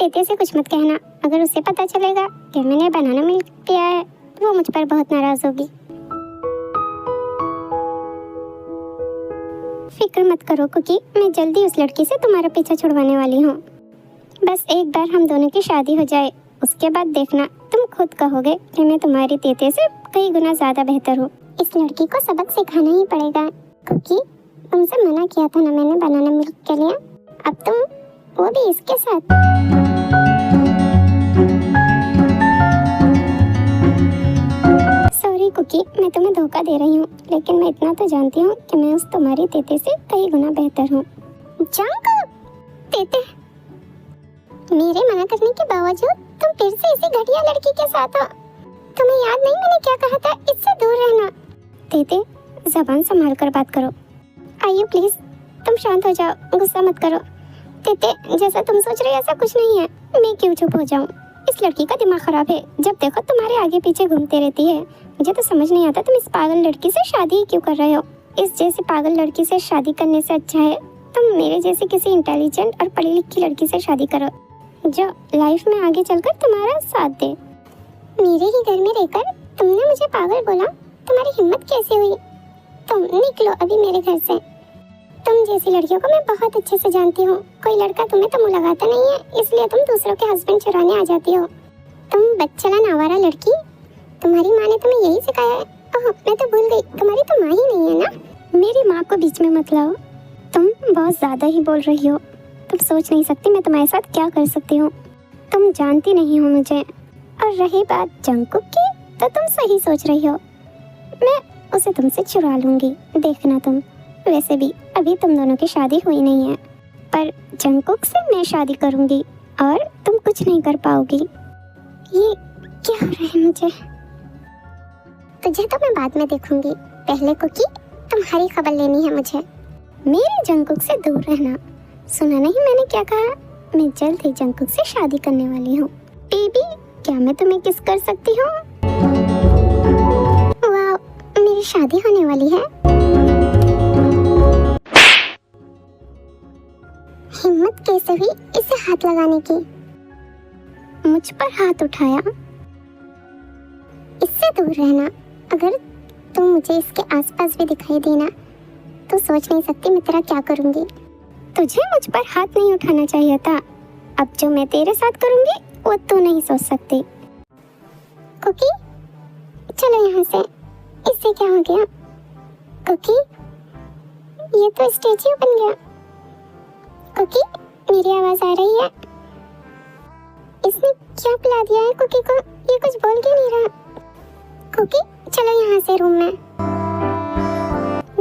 तेते से कुछ मत कहना। अगर उसे पता चलेगा कि मैंने बनाना मिल्क पिया है वो मुझ पर बहुत नाराज होगी। फिक्र मत करो कुकी, मैं जल्दी उस लड़की से तुम्हारा पीछा छुड़वाने वाली हूँ। बस एक बार हम दोनों की शादी हो जाए, उसके बाद देखना तुम खुद कहोगे कि मैं तुम्हारी तेते से कई गुना ज्यादा बेहतर हूँ। इस लड़की को सबक सिखाना ही पड़ेगा। कुकी, तुमसे मना किया था ना मैंने बनाना मिल्क के लिए, अब तुम वो भी इसके साथ। सॉरी कुकी, मैं तुम्हें धोखा दे रही हूँ, लेकिन मैं इतना तो जानती हूँ कि मैं उस तुम्हारी तेते से कई गुना बेहतर हूँ। जंकुक, तेते, मेरे मना करने के बावजूद तुम फिर से इसी घटिया लड़की के साथ हो। तुम्हें याद नहीं मैंने क्या कहा था, इससे दूर रहना। तेते, ज़बान संभाल कर बात करो। आइए प्लीज, तुम शांत हो जाओ, गुस्सा मत करो। तेते, जैसा तुम सोच रहे ऐसा कुछ नहीं है। मैं क्यों चुप हो जाऊं? इस लड़की का दिमाग खराब है, जब देखो तुम्हारे आगे पीछे घूमते रहती है। मुझे तो समझ नहीं आता तुम इस पागल लड़की से शादी ही क्यों कर रहे हो। इस जैसी पागल लड़की से शादी करने से अच्छा है तुम मेरे जैसे किसी इंटेलिजेंट और पढ़ी लिखी लड़की से शादी करो, जो लाइफ में आगे चलकर तुम्हारा साथ दे। मेरे ही घर में रहकर तुमने मुझे पागल बोला, तुम्हारी हिम्मत कैसे हुई? तुम निकलो अभी मेरे घर से। तुम जैसी लड़कियों को मैं बहुत अच्छे से जानती हूँ। कोई लड़का तुम्हें तो मुँह लगाता नहीं है, इसलिए तुम दूसरों के हस्बैंड चुराने आ जाती हो। तुम बच्चलन आवारा लड़की, तुम्हारी माँ ने तुम्हें यही सिखाया है? ओह, मैं तो भूल गई, तुम्हारी तो माँ ही नहीं है ना। मेरी माँ को बीच में मत लाओ, तुम बहुत ज़्यादा ही बोल रही हो। तुम सोच नहीं सकती मैं तुम्हारे साथ क्या कर सकती हूँ। तुम जानती नहीं हो मुझे। और रही बात जंकुक की, तो तुम सही सोच रही हो, मैं उसे तुमसे चुरा लूँगी, देखना तुम। वैसे भी अभी तुम दोनों की शादी हुई नहीं है, पर जंकुक से मैं शादी करूँगी और तुम कुछ नहीं कर पाओगी। ये क्या हो रहा है मुझे? तुझे तो मैं बाद में देखूँगी, पहले कुकी तुम्हारी खबर लेनी है मुझे। मेरे जंकुक से दूर रहना। सुना नहीं मैंने क्या कहा? मैं जल्द ही जंकुक से शादी करने वाली हूँ। बेबी, क्या मैं तुम्हें किस कर सकती हूँ? वाह, मेरी शादी होने वाली है। हिम्मत कैसे हुई इसे हाथ लगाने की? मुझ पर हाथ उठाया। इससे दूर रहना। अगर तुम मुझे इसके आसपास भी दिखाई देना तो सोच नहीं सकती मैं तेरा क्या करूँगी। तुझे मुझ पर हाथ नहीं उठाना चाहिए था। अब जो मैं तेरे साथ करूँगी वो तू नहीं सोच सकती। कुकी, चलो यहाँ से। इससे क्या हो गया? कुकी, ये तो स्टैच्यू बन गया। कुकी, मेरी आवाज आ रही है? इसने क्या पिला दिया है कुकी को? ये कुछ बोल क्यों नहीं रहा? कुकी, चलो यहाँ से रूम में।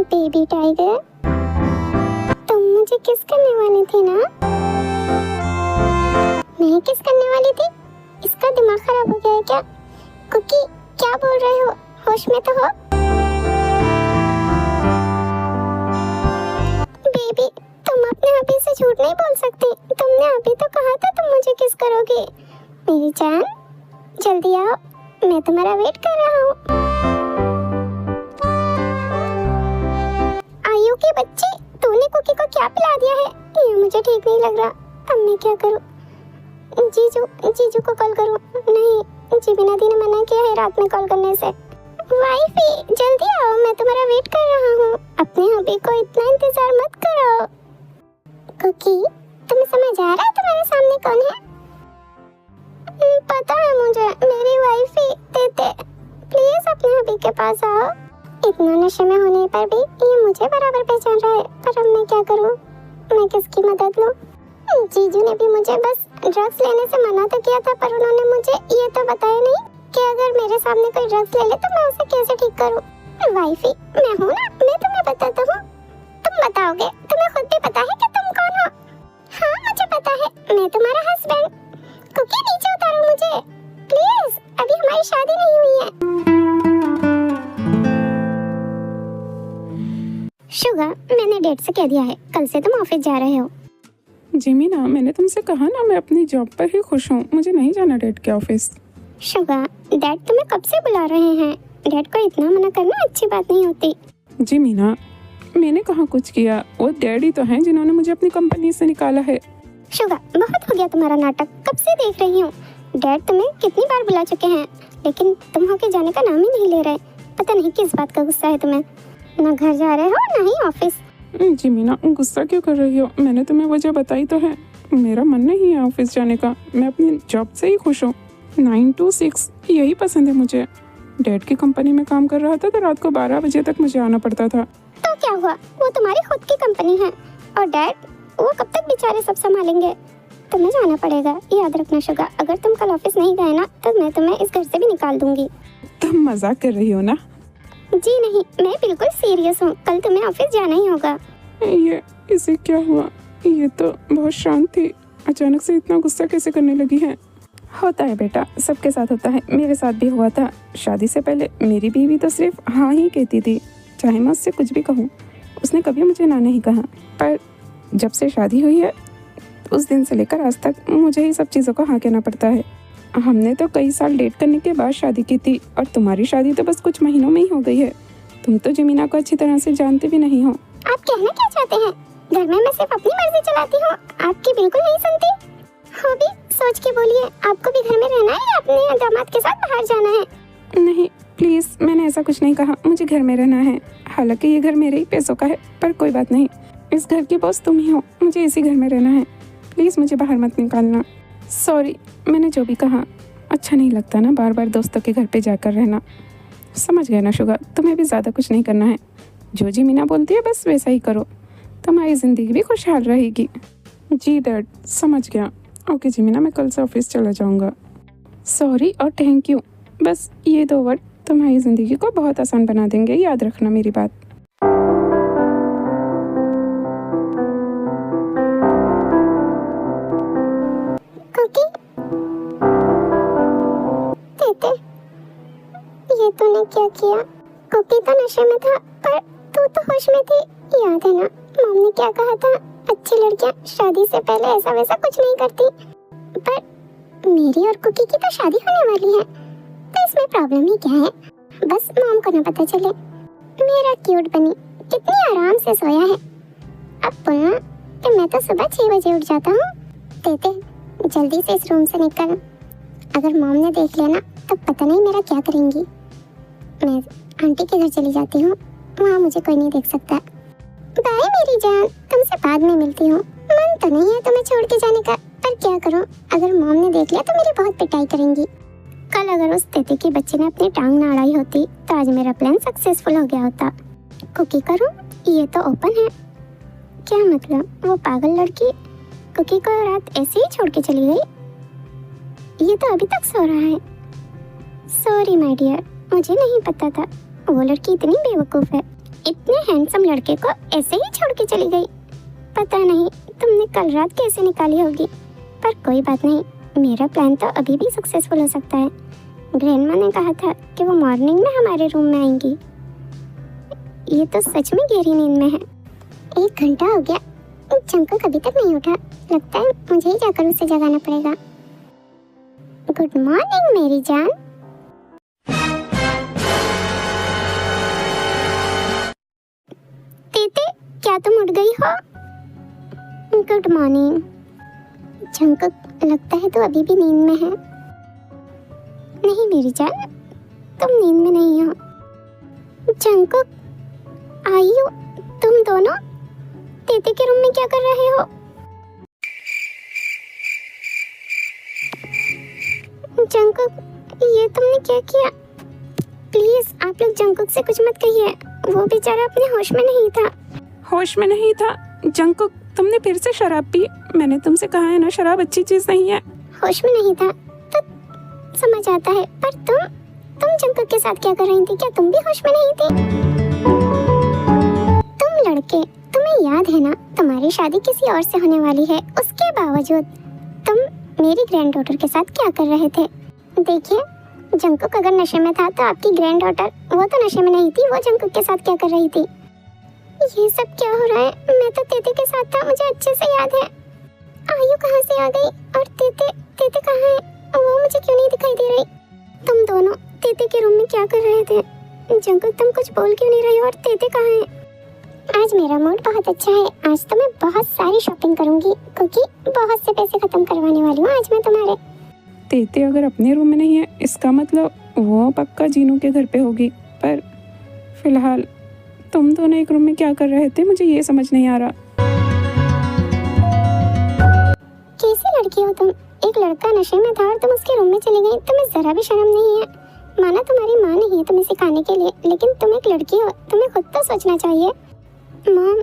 बेबी टाइगर, तुम मुझे किस करने वाली थी ना? मैं किस करने वाली थी? इसका दिमाग खराब हो गया है क्या? कुकी, क्या बोल रहे हो? होश में तो हो? बेबी, तुम अपने अभी से झूठ नहीं बोल सकती। तुमने अभी तो कहा था तुम मुझे किस करोगी। मेरी जान, जल्दी आओ, मैं तुम्हारा वेट कर रहा हूँ। आयु की बच्ची, तूने कुकी को क्या पिला दिया है? ये मुझे ठीक नहीं लग रहा। अब मैं क्या करूँ? जीजू को कॉल करूँ? नहीं, जीबिना दी ने मना किया है रात में कॉल करने से। वाइफी, जल्दी आओ, मैं तुम्हारा वेट कर रहा हूँ। अपने हबी को इतना इंतजार मत करो। कुकी, तुम्हें समझ आ रहा है तुम्हारे सामने कौन है? पता है मुझे, मेरी वाइफी तेते। प्लीज अपने हबी के पास आओ। इतना नशे में होने पर भी ये मुझे बराबर पहचान रहा है, पर अब मैं क्या करूँ? मैं किसकी मदद लूँ? जीजू ने भी मुझे बस ड्रग्स लेने से मना तो किया था, पर उन्होंने मुझे ये तो बताया नहीं कि अगर मेरे सामने कोई ड्रग्स ले ले तो मैं उसे कैसे ठीक करूं। वाइफी, मैं हूं ना, मैं तुम्हें बताता हूं। तुम बताओगे? तुम्हें खुद भी पता है कि तुम कौन हो? हाँ, मुझे पता है, मैं तुम्हारा हस्बैंड। कुकी, नीचे उतारो मुझे प्लीज, अभी हमारी शादी नहीं हुई है। शुगर, मैंने डेट से कह दिया है, कल से तुम ऑफिस जा रहे हो। जिमीना, मैंने तुमसे कहा ना मैं अपनी जॉब पर ही खुश हूँ, मुझे नहीं जाना डैड के ऑफिस। शुगर, डैड तुम्हें कब से बुला रहे हैं? डैड को इतना मना करना अच्छी बात नहीं होती। जिमीना, मैंने कहाँ कुछ किया, वो डैडी तो हैं जिन्होंने मुझे अपनी कंपनी से निकाला है। शुगा, बहुत हो गया तुम्हारा नाटक, कब से देख रही हूँ। डैड तुम्हें कितनी बार बुला चुके हैं, लेकिन तुम होके जाने का नाम ही नहीं ले रहे। पता नहीं किस बात का गुस्सा है तुम्हें। ना घर जा रहे हो, ना ही ऑफिस। जी मीना, गुस्सा क्यों कर रही हो? मैंने तुम्हें वजह बताई तो है। मेरा मन नहीं है ऑफिस जाने का। मैं अपनी जॉब से ही खुश हूँ। 9 to 6 यही पसंद है मुझे। डैड की कंपनी में काम कर रहा था तो रात को 12 बजे तक मुझे आना पड़ता था। तो क्या हुआ, वो तुम्हारी खुद की कंपनी है, और डैड वो कब तक बेचारे सब संभालेंगे। तुम्हें जाना पड़ेगा, याद रखना शुगा। अगर तुम कल ऑफिस नहीं गए ना तो मैं तुम्हें इस घर से भी निकाल दूंगी। तुम मजाक कर रही हो ना? जी नहीं, मैं बिल्कुल सीरियस हूँ। कल तुम्हें ऑफिस जाना ही होगा। ये इसे क्या हुआ? ये तो बहुत शांत थी, अचानक से इतना गुस्सा कैसे करने लगी है? होता है बेटा, सबके साथ होता है। मेरे साथ भी हुआ था। शादी से पहले मेरी बीवी तो सिर्फ हाँ ही कहती थी, चाहे मैं उससे कुछ भी कहूँ। उसने कभी मुझे ना नहीं कहा। पर जब से शादी हुई है उस दिन से लेकर आज तक मुझे ही सब चीज़ों को हाँ कहना पड़ता है। हमने तो कई साल डेट करने के बाद शादी की थी, और तुम्हारी शादी तो बस कुछ महीनों में ही हो गई है। तुम तो जिमीना को अच्छी तरह से जानते भी नहीं हो। आप कहना क्या चाहते हैं? घर में मैं सिर्फ अपनी मर्जी चलाती हूँ, आपकी बिल्कुल नहीं सुनती। हो भी सोच के बोलिए, आपको भी घर में रहना है या अपने दामाद के साथ बाहर जाना है? नहीं प्लीज़, मैंने ऐसा कुछ नहीं कहा। मुझे घर में रहना है। हालांकि ये घर मेरे ही पैसों का है, पर कोई बात नहीं। इस घर की बॉस तुम ही हो, मुझे इसी घर में रहना है। प्लीज़ मुझे बाहर मत निकालना। सॉरी, मैंने जो भी कहा। अच्छा नहीं लगता ना बार बार दोस्तों के घर पे जाकर रहना। समझ गए ना शुगा, तुम्हें भी ज़्यादा कुछ नहीं करना है। जो जी मीना बोलती है बस वैसा ही करो, तुम्हारी ज़िंदगी भी खुशहाल रहेगी। जी डैड, समझ गया। ओके जी मीना, मैं कल से ऑफिस चला जाऊँगा। सॉरी और थैंक यू, बस ये 2 वर्ड तुम्हारी ज़िंदगी को बहुत आसान बना देंगे, याद रखना मेरी बात। कुकी, तेते, ये तूने क्या किया? कुकी तो नशे में था, पर तू तो होश में थी। याद है ना मॉम ने क्या कहा था, अच्छी लड़कियां शादी से पहले ऐसा वैसा कुछ नहीं करती। पर मेरी और कुकी की तो शादी होने वाली है, तो इसमें प्रॉब्लम ही क्या है? बस मॉम को ना पता चले। मेरा क्यूट बनी कितनी आराम से सोया है। अब बोलना कि मैं तो सुबह 6 बजे उठ जाता हूँ। तेते, जल्दी से इस रूम से निकल। अगर मॉम ने देख लिया ना तो पता नहीं मेरा क्या करेंगी। मैं आंटी के घर चली जाती हूँ, वहाँ मुझे कोई नहीं देख सकता। बाय मेरी जान, तुमसे बाद में मिलती हूँ। मन तो नहीं है तुम्हें छोड़ के जाने का, पर क्या करूँ, अगर मॉम ने देख लिया तो मेरी बहुत पिटाई करेंगी। कल अगर उस तेते की बच्ची ने अपनी टांग ना अड़ाई होती तो आज मेरा प्लान सक्सेसफुल हो गया होता। कुकी करूँ, ये तो ओपन है। क्या मतलब, वो पागल लड़की कुकी को रात ऐसे ही छोड़ के चली गई? ये तो अभी तक सो रहा है। सॉरी माय डियर, मुझे नहीं पता था वो लड़की इतनी बेवकूफ़ है। इतने हैंडसम लड़के को ऐसे ही छोड़ के चली गई। पता नहीं तुमने कल रात कैसे निकाली होगी, पर कोई बात नहीं, मेरा प्लान तो अभी भी सक्सेसफुल हो सकता है। ग्रैंडमा ने कहा था कि वो मॉर्निंग में हमारे रूम में आएंगी। ये तो सच में गहरी नींद में है। 1 घंटा हो गया, चंको अभी तक नहीं उठा। लगता है मुझे ही जाकर उसे जगाना पड़ेगा। गुड मॉर्निंग मेरी जान। तेते, क्या तुम उठ गई हो? Good morning. चंको, लगता है तो अभी भी नींद में है। नहीं मेरी जान, तुम नींद में नहीं हो। चंको, आई हो तुम दोनों? तेते के रूम में क्या कर रहे हो? जंकुक, ये तुमने क्या किया? प्लीज आप लोग जंकुक से कुछ मत कहिए, वो बेचारा अपने होश में नहीं था। होश में नहीं था? जंकुक, तुमने फिर से शराब पी? मैंने तुमसे कहा है ना, शराब अच्छी चीज नहीं है। होश में नहीं था तो समझ आता है, पर तुम जंकुक के साथ क्या कर रही थी? क्या तुम भी होश में नहीं थी? तुम लड़के, तुम्हें याद है ना तुम्हारी शादी किसी और से होने वाली है, उसके बावजूद तुम मेरी ग्रैंड डॉटर के साथ क्या कर रहे थे? देखिए, जंकुक अगर नशे में था तो आपकी ग्रैंड डॉटर, वो तो नशे में नहीं थी, वो जंकुक के साथ क्या कर रही थी? ये सब क्या हो रहा है? मैं तो तेते के साथ था, मुझे अच्छे से याद है। आयु कहाँ से आ गई? और तेते कहाँ है? वो मुझे क्यों नहीं दिखाई दे रही? तुम दोनों तेते के रूम में क्या कर रहे थे? जंकुक, तुम कुछ बोल क्यों नहीं रही हो? और तेते कहाँ है? आज मेरा मूड बहुत अच्छा है। आज तो मैं बहुत सारी शॉपिंग करूंगी क्योंकि बहुत से पैसे खत्म करवाने वाली हूँ आज मैं तुम्हारे। तेते अगर अपने रूम में नहीं है इसका मतलब वो पक्का जीनू के घर पे होगी। पर फिलहाल तुम दोनों एक रूम में क्या कर रहे थे मुझे ये समझ नहीं आ रहा। कैसी लड़की हो तुम? एक लड़का नशे में था और तुम उसके रूम में चली गई। तुम्हें जरा भी शर्म नहीं है? माना तुम्हारी माँ नहीं है तुम्हें सिखाने के लिए, लेकिन तुम एक लड़की हो, तुम्हें खुद तो सोचना चाहिए। मॉम,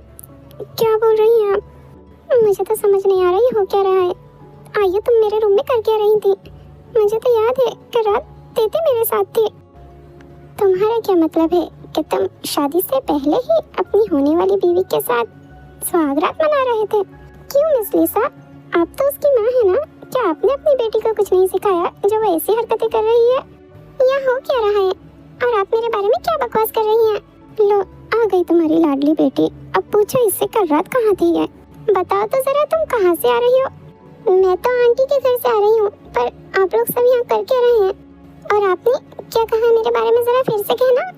क्या बोल रही हैं आप? मुझे तो समझ नहीं आ रहा ये हो क्या रहा है। आइए, तुम मेरे रूम में कर क्या रही थी? मुझे तो याद है कि रात तेते मेरे साथ थी। तुम्हारा क्या मतलब है कि तुम शादी से पहले ही अपनी होने वाली बीवी के साथ सुहागरात मना रहे थे? क्यों मिस लिसा, आप तो उसकी माँ है ना? क्या आपने अपनी बेटी को कुछ नहीं सिखाया जो वो ऐसी हरकतें कर रही है? यह हो क्या रहा है? और आप मेरे बारे में क्या बकवास कर रही हैं? लो, आ गई तुम्हारी लाडली बेटी। अब पूछो इससे कल रात कहाँ थी ये? बताओ तो जरा, तुम कहाँ से आ रही हो? मैं तो आंटी के घर से आ रही हूँ, पर आप लोग सब यहाँ कर क्या रहे हैं? और आपने क्या कहा मेरे बारे में, जरा फिर से कहना।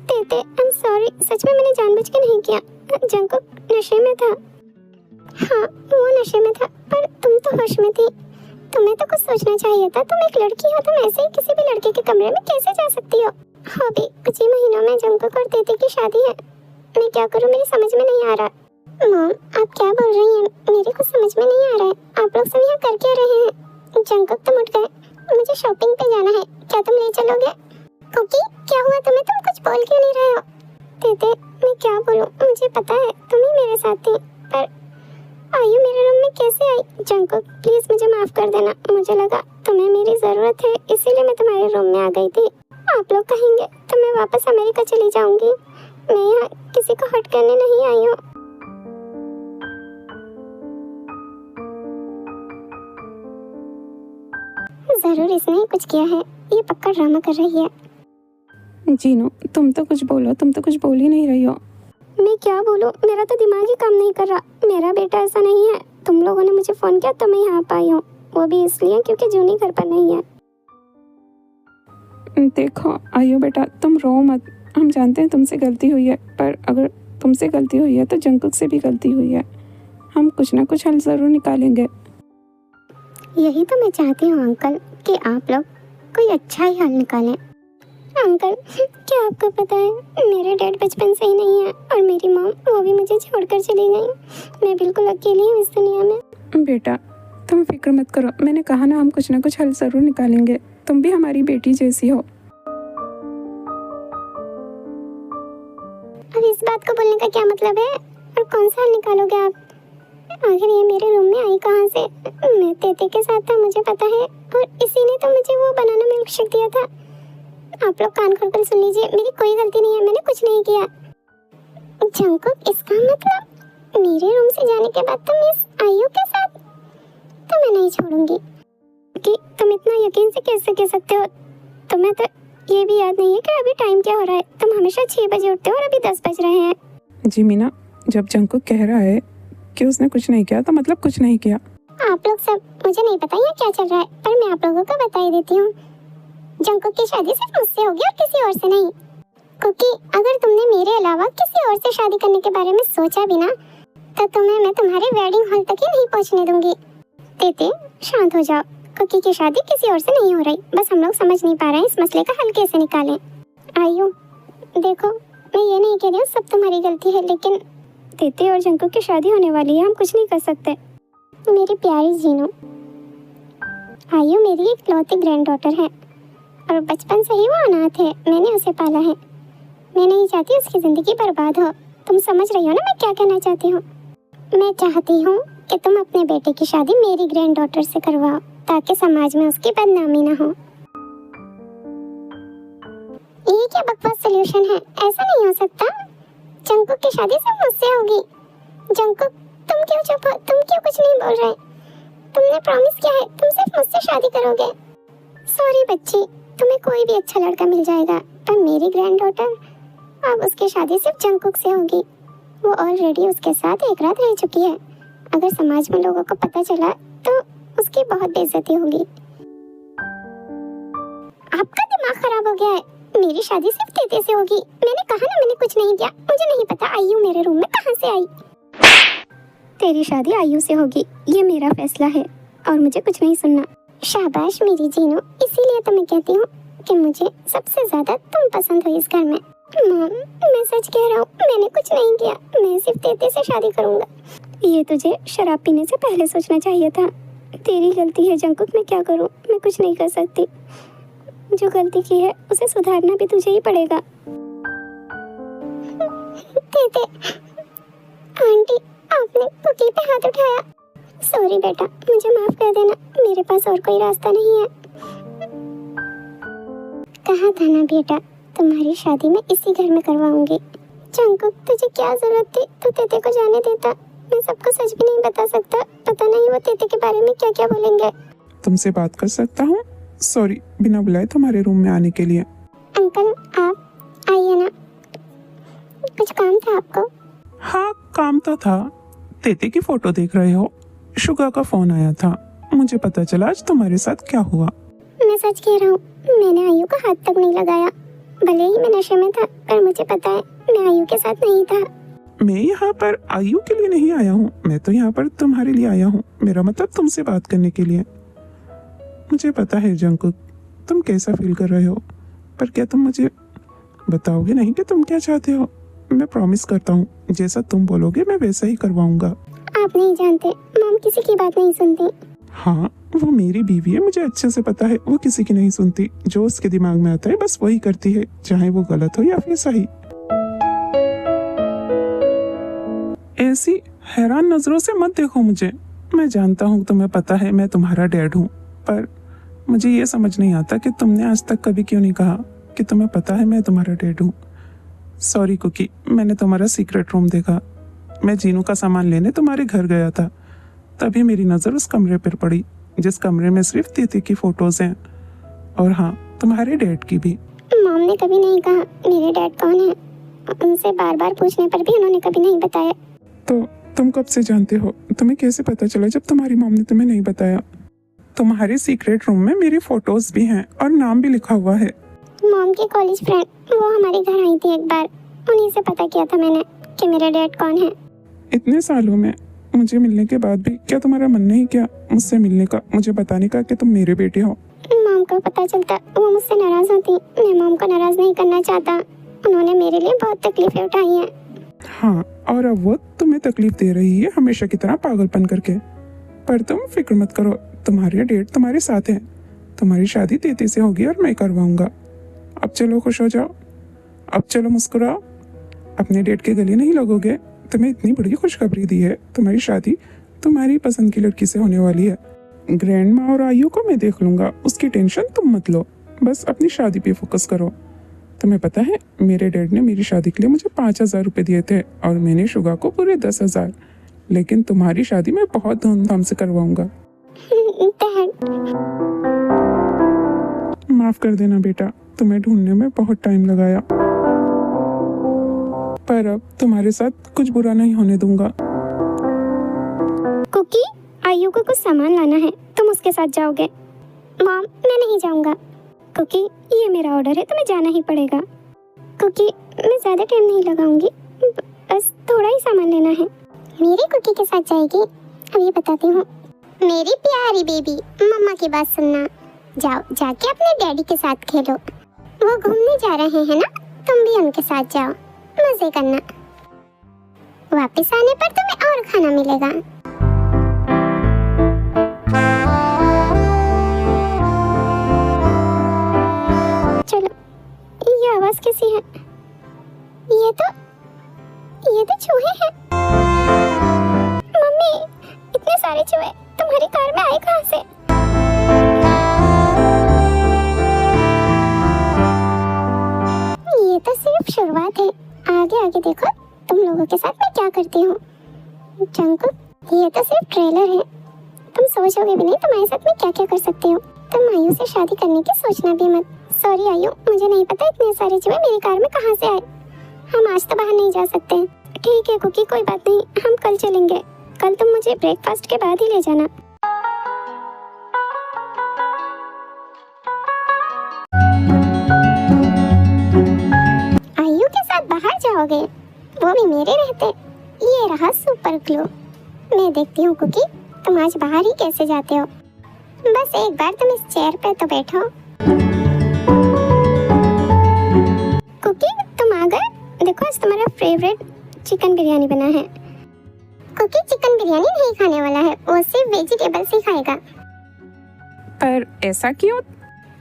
तेते, आई एम सॉरी, सच में मैंने जानबूझ के नहीं किया। जंकुक नशे में था। हाँ, वो नशे में था, पर तुम तो होश में थी। तुम्हें तो कुछ सोचना चाहिए था। तुम एक लड़की हो, तुम ऐसे ही किसी भी लड़के के कमरे में कैसे जा सकती हो? हाँ भी, कुछ ही महीनों में जंकुक और तेते की शादी है। मैं क्या करूँ, मेरी समझ में नहीं आ रहा। मॉम, आप क्या बोल रही हैं? मेरे को समझ में नहीं आ रहा है। आप लोग सब यहाँ कर क्या रहे हैं? जंकुक तुम उठ गए, मुझे शॉपिंग पे जाना है, क्या तुम ले चलोगे? कुकी, क्या हुआ तुम्हें? तुम कुछ बोल क्यों नहीं रहे हो? तेते, मैं क्या बोलूँ, मुझे पता है तुम ही मेरे साथ थी, पर आयु मेरे रूम में कैसे आई? जंकुक, प्लीज मुझे माफ कर देना। मुझे लगा तुम्हें मेरी जरूरत है, इसीलिए मैं तुम्हारे रूम में आ गई थी। आप लोग कहेंगे तो मैं वापस अमेरिका चली जाऊंगी। मैं यहाँ किसी को हर्ट करने नहीं आई हूँ। जरूर इसने ही कुछ किया है, ये पक्का ड्रामा कर रही है। जीनू, तुम तो कुछ बोलो, तुम तो कुछ बोल ही नहीं रही हो। मैं क्या बोलूं, मेरा तो दिमाग ही काम नहीं कर रहा। मेरा बेटा ऐसा नहीं है। तुम लोगों ने मुझे फोन किया तो मैं यहाँ पाई हूँ, वो भी इसलिए क्योंकि जूनी घर पर नहीं है। देखो आयु बेटा, तुम रो मत। हम जानते हैं तुमसे गलती हुई है, पर अगर तुमसे गलती हुई है तो जंकुक से भी गलती हुई है। हम कुछ ना कुछ हल जरूर निकालेंगे। यही तो मैं चाहती हूँ अंकल, कि आप लोग कोई अच्छा ही हल निकालें। अंकल, क्या आपको पता है मेरे डैड बचपन से ही नहीं है, और मेरी मॉम वो भी मुझे छोड़कर चली गई। मैं बिल्कुल अकेली हूँ इस दुनिया में। बेटा तुम फिक्र मत करो, मैंने कहा ना हम कुछ ना कुछ हल जरूर निकालेंगे। तुम भी हमारी बेटी जैसी हो। अब इस बात को बोलने का क्या मतलब है? और कौन सा हल निकालोगे आप? आखिर ये मेरे रूम में आई कहाँ से? मैं तेते के साथ था, मुझे पता है, और इसी ने तो मुझे वो बनाना मिल्क शेक दिया था। आप लोग कान खोलकर सुन लीजिए, मेरी कोई गलती नहीं है, मैंने कुछ नहीं किया। जंकुक, इसका मतलब मेरे रूम से जाने के बाद तुम इस आयु के साथ? तो मैं नहीं छोड़ूंगी। कि तुम इतना यकीन से कैसे कह सकते हो? तुम्हें तो ये भी याद नहीं है कि अभी टाइम क्या हो रहा है? तुम हमेशा 6 बजे उठते हो और अभी 10 बज रहे हैं। जी मीना, जब जंकुक कह रहा है कि उसने कुछ नहीं किया तो मतलब कुछ नहीं किया। आप लोग सब, मुझे नहीं पता यहाँ क्या चल रहा है, पर मैं आप लोगों को बता ही देती हूँ। जंकुक की शादी सिर्फ मुझसे होगी और किसी और से नहीं। क्योंकि अगर तुमने मेरे अलावा किसी और से शादी करने के बारे में सोचा भी ना, तो तुम्हें मैं तुम्हारे वेडिंग हॉल तक ही नहीं पहुँचने दूंगी। तेते, शांत हो जाओ। कुकी की शादी किसी और से नहीं हो रही, बस हम लोग समझ नहीं पा रहे हैं इस मसले का हल कैसे निकालें। आयु, देखो, मैं ये नहीं कह रही हूँ सब तुम्हारी गलती है, लेकिन तेते और जंकुक की शादी होने वाली है, हम कुछ नहीं कर सकते। मेरी प्यारी जीनू, आयु मेरी एक लौती ग्रैंड डॉटर है, और बचपन से ही वो अनाथ है। मैंने उसे पाला है। मैं नहीं चाहती उसकी जिंदगी बर्बाद हो। तुम समझ रही हो ना मैं क्या कहना चाहती हूँ? मैं चाहती हूँ कि तुम अपने बेटे की शादी मेरी ग्रैंड डॉटर से करवाओ, ताकि समाज में उसकी बदनामी ना हो। ये क्या बकवास सलूशन है? ऐसा नहीं हो सकता। जंकुक की शादी सिर्फ मुझसे होगी। जंकुक, तुम क्यों चुप हो? तुम क्यों कुछ नहीं बोल रहे? तुमने प्रॉमिस किया है तुम सिर्फ मुझसे शादी करोगे। सॉरी बच्ची, तुम्हें कोई भी अच्छा लड़का मिल जाएगा, पर मेरी ग्रैंड डॉटर, अब उसकी शादी सिर्फ जंकुक से होगी। वो ऑलरेडी उसके साथ एक रात रह चुकी है। अगर समाज में लोगों को पता चला तो उसकी बहुत बेइज्जती होगी। आपका दिमाग खराब हो गया है। मेरी शादी सिर्फ तेते से होगी। मैंने कहा ना मैंने कुछ नहीं किया। मुझे नहीं पता आयु मेरे रूम में कहाँ से आई। तेरी शादी आयु से होगी, ये मेरा फैसला है और मुझे कुछ नहीं सुनना। शाबाश मेरी जीनो, इसीलिए तो मैं कहती हूँ कि मुझे सबसे ज्यादा तुम पसंद हो इस घर में। मॉम, मैं सच कह रहा हूँ, मैंने कुछ नहीं किया। मैं सिर्फ तेते से शादी करूंगा। ये तुझे शराब पीने से पहले सोचना चाहिए था। तेरी गलती है जंकुक, मैं क्या करूँ, मैं कुछ नहीं कर सकती। जो गलती की है उसे सुधारना भी तुझे ही पड़ेगा। तेते, आंटी, आपने कुकी पे हाथ उठाया। सॉरी बेटा, मुझे माफ कर देना, मेरे पास और कोई रास्ता नहीं है। कहा था ना बेटा, तुम्हारी शादी मैं इसी घर में करवाऊंगी। जंकुक, तुझे क्या जरूरत थी, तू तेते को जाने देता। मैं सबको सच भी नहीं बता सकता, पता नहीं वो तेते के बारे में क्या क्या बोलेंगे। तुमसे बात कर सकता हूँ? सॉरी, बिना बुलाए तुम्हारे रूम में आने के लिए। अंकल, आप आइए ना, कुछ काम था आपको? हाँ, काम तो था। तेते की फोटो देख रहे हो? शुगा का फोन आया था, मुझे पता चला आज तुम्हारे साथ क्या हुआ। मैं सच कह रहा हूँ, मैंने आयु का हाथ तक नहीं लगाया। भले ही मैं नशे में था, पर मुझे पता है मैं आयु के साथ नहीं था। मैं यहाँ पर आयु के लिए नहीं आया हूँ, मैं तो यहाँ पर तुम्हारे लिए आया हूँ। मेरा मतलब तुमसे बात करने के लिए। मुझे पता है जंकुक, तुम कैसा फील कर रहे हो, पर क्या तुम मुझे बताओगे नहीं कि तुम क्या चाहते हो? मैं प्रॉमिस करता हूँ, जैसा तुम बोलोगे मैं वैसा ही करवाऊंगा। आप नहीं जानते, मॉम किसी की बात नहीं सुनती। हाँ, वो मेरी बीवी है, मुझे अच्छे से पता है वो किसी की नहीं सुनती। जो उसके दिमाग में आता है बस वही करती है, चाहे वो गलत हो या फिर सही। ऐसी हैरान नजरों से मत देखो मुझे। मैं जानता हूँ तुम्हें पता है मैं तुम्हारा डैड हूँ, पर मुझे ये समझ नहीं आता कि तुमने आज तक कभी क्यों नहीं कहा कि तुम्हें पता है मैं तुम्हारा डैड हूँ। सॉरी कुकी, मैंने तुम्हारा सीक्रेट रूम देखा। मैं जीनू का सामान लेने तुम्हारे घर गया था, तभी मेरी नज़र उस कमरे पर पड़ी जिस कमरे में सिर्फ तीती की फोटोज हैं, और हाँ, तुम्हारे डैड की भी। मॉम ने कभी नहीं कहा मेरे डैड कौन है। उनसे बार बार पूछने पर भी उन्होंने कभी नहीं बताया। तो तुम कब से जानते हो? तुम्हें कैसे पता चला जब तुम्हारी मॉम ने तुम्हें नहीं बताया? तुम्हारे सीक्रेट रूम में मेरी फोटोज भी हैं और नाम भी लिखा हुआ है। मॉम की कॉलेज फ्रेंड, वो हमारे घर आई थी एक बार, उन्हीं से पता किया था मैंने कि मेरा डैड कौन है। इतने सालों में मुझे मिलने के बाद भी क्या तुम्हारा मन नहीं किया मुझसे मिलने का, मुझे बताने का कि तुम मेरे बेटे हो? मॉम को पता चलता वो मुझसे नाराज होती। मैं मॉम को नाराज नहीं करना चाहता। उन्होंने मेरे लिए बहुत तकलीफें उठाई हैं। हाँ, और अब वो तुम्हें तकलीफ दे रही है हमेशा की तरह पागलपन करके। पर तुम फिक्र मत करो, तुम्हारे डैड तुम्हारे साथ हैं। तुम्हारी शादी तेती से होगी और मैं करवाऊंगा। अब चलो खुश हो जाओ, अब चलो मुस्कुराओ। अपने डैड के गले नहीं लगोगे। तुम्हें इतनी बड़ी खुशखबरी दी है, तुम्हारी शादी तुम्हारी पसंद की लड़की से होने वाली है। ग्रैंड माँ और आयु को मैं देख लूंगा, उसकी टेंशन तुम मत लो। बस अपनी शादी पे फोकस करो। तुम्हें पता है मेरे डैड ने मेरी शादी के लिए मुझे 5,000 रुपये दिए थे और मैंने शुगा को पूरे 10,000। लेकिन तुम्हारी शादी मैं बहुत धूमधाम से करवाऊंगा। माफ कर देना बेटा, तुम्हें ढूंढने में बहुत टाइम लगाया, पर अब तुम्हारे साथ कुछ बुरा नहीं होने दूंगा। कुकी, आयु को कुछ सामान लाना है, तुम उसके साथ जाओगे। मॉम, मैं नहीं जाऊंगा। कुकी, ये मेरा ऑर्डर है, तुम्हें जाना ही पड़ेगा। कुकी, मैं ज्यादा टाइम नहीं लगाऊंगी, बस थोड़ा ही सामान लेना है। मेरी कुकी के साथ जाएगी? अभी बताती हूँ। मेरी प्यारी बेबी, मम्मा की बात सुनना। जाओ, जाके अपने डैडी के साथ खेलो। वो घूमने जा रहे हैं ना, तुम भी उनके साथ जाओ, मजे करना। वापस आने पर तुम्हें और खाना मिलेगा। चलो, ये आवाज कैसी है? ये तो चूहे हैं। मम्मी, इतने सारे चूहे तुम्हारी कार में आए कहाँ से? ये तो सिर्फ शुरुआत है, आगे आगे देखो तुम लोगों के साथ मैं क्या करती हूँ। जंकुक, ये तो सिर्फ ट्रेलर है, तुम सोचोगे भी नहीं तुम्हारे साथ मैं क्या क्या कर सकती हूँ। तुम आयु से शादी करने की सोचना भी मत। सॉरी आयु, मुझे नहीं पता इतने सारे चूहे मेरी कार में कहाँ से आए। हम आज तो बाहर नहीं जा सकते। ठीक है कुकी, कोई बात नहीं, हम कल चलेंगे। कल तुम मुझे ब्रेकफास्ट के बाद ही ले जाना। बाहर जाओगे, वो भी मेरे रहते। ये रहा सुपर ग्लू। मैं देखती हूँ कुकी, तुम आज बाहर ही कैसे जाते हो। बस एक बार तुम इस चेयर पे तो बैठो। कुकी तुम आ गए। देखो आज तुम्हारा फेवरेट चिकन बिरयानी बना है। कुकी चिकन बिरयानी नहीं खाने वाला है, वो सिर्फ वेजिटेबल्स ही खाएगा। पर ऐसा क्यों?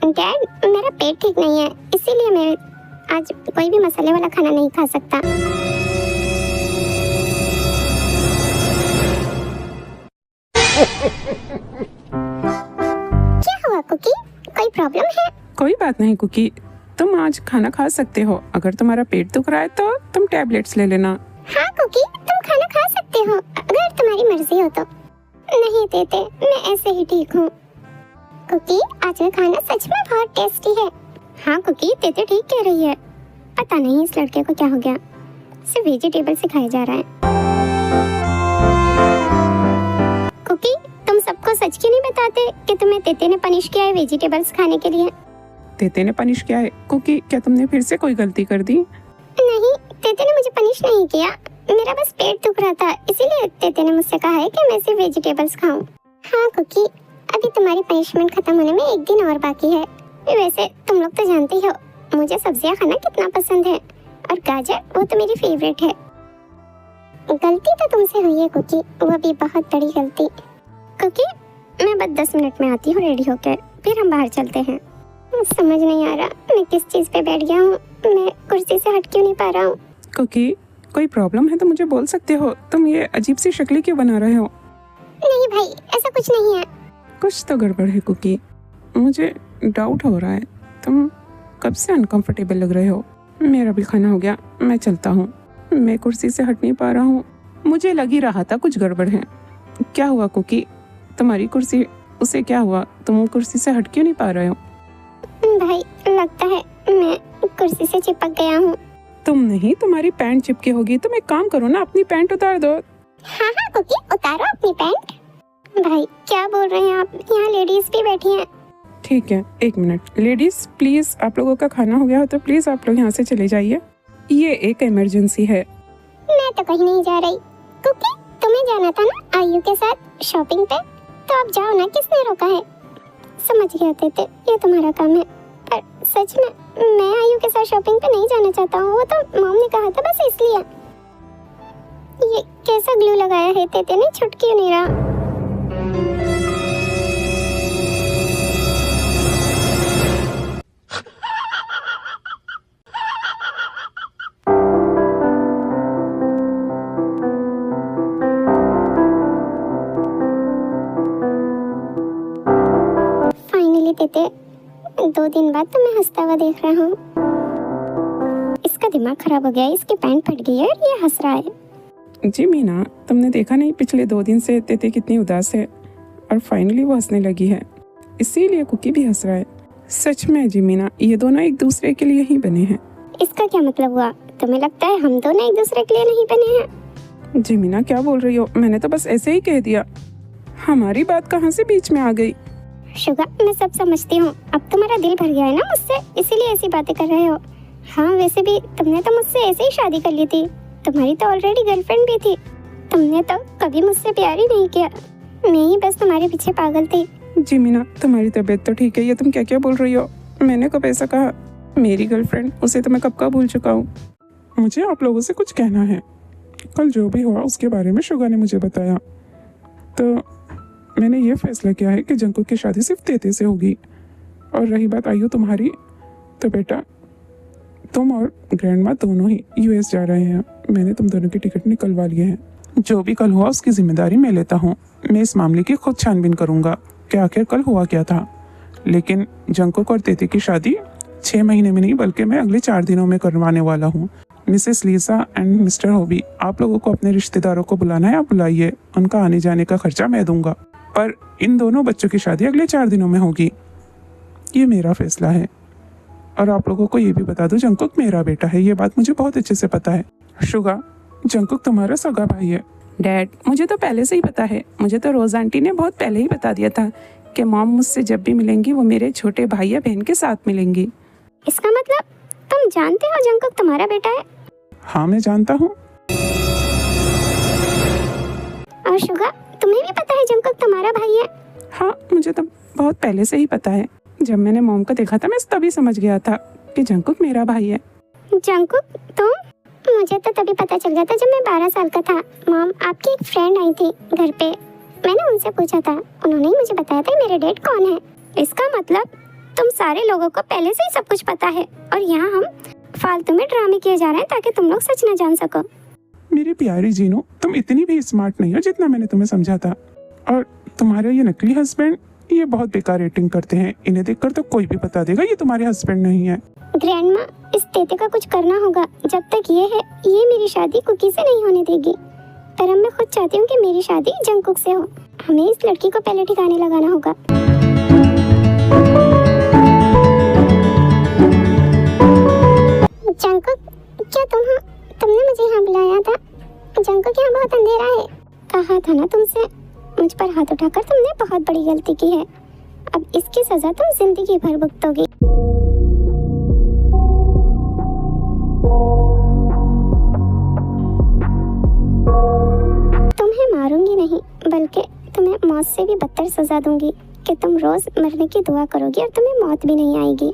डैड मेरा पेट ठीक नहीं है, इसीलिए मैं आज कोई भी मसाले वाला खाना नहीं खा सकता। क्या हुआ कुकी, कोई प्रॉब्लम है? कोई बात नहीं कुकी, तुम आज खाना खा सकते हो। अगर तुम्हारा पेट दुख रहा है तो तुम टैबलेट्स ले लेना। हाँ कुकी, तुम खाना खा सकते हो अगर तुम्हारी मर्जी हो तो। नहीं देते, मैं ऐसे ही ठीक हूँ। कुकी आज का खाना सच में बहुत टेस्टी है। हाँ कुकी, तेते ठीक कह रही है। पता नहीं इस लड़के को क्या हो गया, सिर्फ वेजिटेबल से खाया जा रहा है। कुकी तुम सबको सच क्यों नहीं बताते कि तुम्हें तेते ने पनिश किया है वेजिटेबल्स खाने के लिए? तेते ने पनिश किया है? कुकी क्या तुमने फिर से कोई गलती कर दी? नहीं, तेते ने मुझे पनिश नहीं किया, मेरा बस पेट दुख रहा था, इसीलिए तेते ने मुझसे कहा है कि मैं सिर्फ वेजिटेबल्स खाऊं। हाँ कुकी, अभी तुम्हारी पनिशमेंट खत्म होने में एक दिन और बाकी है। वैसे तुम लोग तो जानते ही हो मुझे सब्जियां खाना कितना पसंद है, और गाजर वो तो मेरी फेवरेट है। गलती तो तुमसे हुई है कुकी, वो भी बहुत बड़ी गलती। कुकी मैं बस 10 मिनट में आती हूँ रेडी होकर, फिर हम बाहर चलते हैं। समझ नहीं आ रहा मैं किस चीज़ पे बैठ गया हूँ, मैं कुर्सी से हट क्यों नहीं पा रहा हूँ। कुकी कोई प्रॉब्लम है तो मुझे बोल सकते हो, तुम ये अजीब सी शक्लें क्यों बना रहे हो? नहीं भाई, ऐसा कुछ नहीं है। कुछ तो गड़बड़ है कुकी, मुझे डाउट हो रहा है। तुम कब से अनकंफर्टेबल लग रहे हो। मेरा भी खाना हो गया, मैं चलता हूँ। मैं कुर्सी से हट नहीं पा रहा हूँ, मुझे लग ही रहा था कुछ गड़बड़ है। क्या हुआ कुकी, तुम्हारी कुर्सी उसे क्या हुआ, तुम कुर्सी से हट क्यों नहीं पा रहे हो? भाई लगता है मैं कुर्सी से चिपक गया हूँ। तुम नहीं, तुम्हारी पैंट चिपकी होगी। तुम एक काम करो ना, अपनी पैंट उतार दो। हाँ हाँ कुकी, उतारो अपनी पैंट। भाई क्या बोल रहे हैं आप, यहाँ लेडीज भी बैठी हैं। ठीक है, एक मिनट। लेडीज प्लीज, आप लोगों का खाना हो गया हो तो प्लीज आप लोग यहाँ से चले जाइए, ये एक इमरजेंसी है। मैं तो कहीं नहीं जा रही। कुकी तुम्हें जाना था ना आयु के साथ शॉपिंग पे, तो आप जाओ ना, किसने रोका है। समझ गया तेते, ये तुम्हारा काम है, पर सच में मैं आयु के साथ शॉपिंग पे नहीं जाना चाहता हूँ। वो तो मॉम ने कहा था बस इसलिए। ये कैसा ग्लू लगाया है तेते ने, छूट क्यों नहीं रहा। फाइनली तेते, 2 दिन बाद तो मैं हंसता हुआ देख रहा हूँ। इसका दिमाग खराब हो गया है, इसकी पैंट फट गई है और ये हंस रहा है। जी मीना, तुमने देखा नहीं पिछले 2 दिन से तेते कितनी उदास है, और फाइनली वो हंसने लगी है, इसीलिए कुकी भी हंस रहा है। सच में जी मीना, ये दोनों एक दूसरे के लिए ही बने हैं। इसका क्या मतलब हुआ? तुम्हें लगता है हम दोनों एक दूसरे के लिए नहीं बने हैं? जी मीना क्या बोल रही हो, मैंने तो बस ऐसे ही कह दिया, हमारी बात कहाँ से बीच में आ गई। शुगर मैं सब समझती हूँ, अब तुम्हारा दिल भर गया है ना मुझसे, इसीलिए ऐसी बातें कर रहे हो। हाँ वैसे भी तुमने तो मुझसे ऐसे ही शादी कर ली थी, तुम्हारी तो ऑलरेडी गर्लफ्रेंड भी थी। तुमने तो कभी मुझसे प्यार ही नहीं किया, मैं ही बस तुम्हारे पीछे पागल थी। जी मीना, तुम्हारी तबीयत तो ठीक है, ये तुम क्या क्या बोल रही हो। मैंने कब ऐसा कहा? मेरी गर्लफ्रेंड, उसे तो मैं कब का भूल चुका हूँ। मुझे आप लोगों से कुछ कहना है। कल जो भी हुआ उसके बारे में शुगा ने मुझे बताया, तो मैंने ये फैसला किया है कि जंकुक की शादी सिर्फ तेते से होगी। और रही बात आयु तुम्हारी, तो बेटा तुम और ग्रैंड माँ दोनों ही यूएस जा रहे हैं। मैंने तुम दोनों की टिकट निकलवा लिए हैं। जो भी कल हुआ उसकी जिम्मेदारी मैं लेता हूँ। मैं इस मामले की खुद छानबीन करूँगा कि आखिर कल हुआ क्या था। लेकिन जंकुक और तेते की शादी 6 महीने में नहीं बल्कि मैं अगले 4 दिनों में करवाने वाला हूँ। मिसेस लीसा एंड मिस्टर होबी, आप लोगों को अपने रिश्तेदारों को बुलाना है, आप बुलाइए, उनका आने जाने का खर्चा मैं दूंगा। पर इन दोनों बच्चों की शादी अगले 4 दिनों में होगी, ये मेरा फैसला है। और आप लोगों को ये भी बता दूं, जंकुक मेरा बेटा है, ये बात मुझे बहुत अच्छे से पता है। शुगा, जंकुक तुम्हारा सगा भाई है। डैड, मुझे तो पहले से ही पता है, मुझे तो रोज आंटी ने बहुत पहले ही बता दिया था कि मॉम मुझसे जब भी मिलेंगी वो मेरे छोटे भाई या बहन के साथ मिलेंगी। इसका मतलब तुम जानते हो जंकुक तुम्हारा बेटा है? हाँ मैं जानता हूँ। और शुगा, तुम्हें भी पता है जंगकुक तुम्हारा भाई है? हाँ, मुझे तो बहुत पहले से ही पता है। जब मैंने मॉम को देखा था मैं तभी समझ गया था कि जंगकुक मेरा भाई है। जंगकुक तुम? मुझे तो तभी पता चल गया था जब मैं 12 साल का था। मॉम, आपकी एक फ्रेंड आई थी घर पे, मैंने उनसे पूछा था, उन्होंने ही मुझे बताया था मेरे डैड कौन है। इसका मतलब तुम सारे लोगों को पहले से ही सब कुछ पता है और यहाँ हम फालतू में ड्रामे किए जा रहे हैं ताकि तुम लोग सच न जान सको। मेरी प्यारी जीनो, तुम इतनी भी स्मार्ट नहीं हो जितना मैंने तुम्हें समझा था। और तुम्हारे ये नकली हस्बैंड, ये बहुत बेकार रेटिंग करते हैं। इन्हें देखकर तो कोई भी बता देगा ये तुम्हारे हस्बैंड नहीं है। ग्रैंडमा, इस तेते का कुछ करना होगा। जब तक ये है, ये मेरी शादी कुकी से नहीं होने देगी। पर अब मैं खुद चाहती हूँ कि मेरी शादी जंगकुक से हो। हमें इस लड़की को पहले ठिकाने लगाना होगा। जंगकुक, क्या तुमने मुझे यहाँ बुलाया था? जंगकुक, यहाँ बहुत अंधेरा है। कहा था ना तुमसे, मुझ पर हाथ उठाकर तुमने बहुत बड़ी गलती की है। अब इसकी सजा तुम जिंदगी भर भुगतोगी। तुम्हें मारूंगी नहीं, बल्कि तुम्हें मौत से भी बदतर सजा दूंगी कि तुम रोज मरने की दुआ करोगी और तुम्हें मौत भी नहीं आएगी।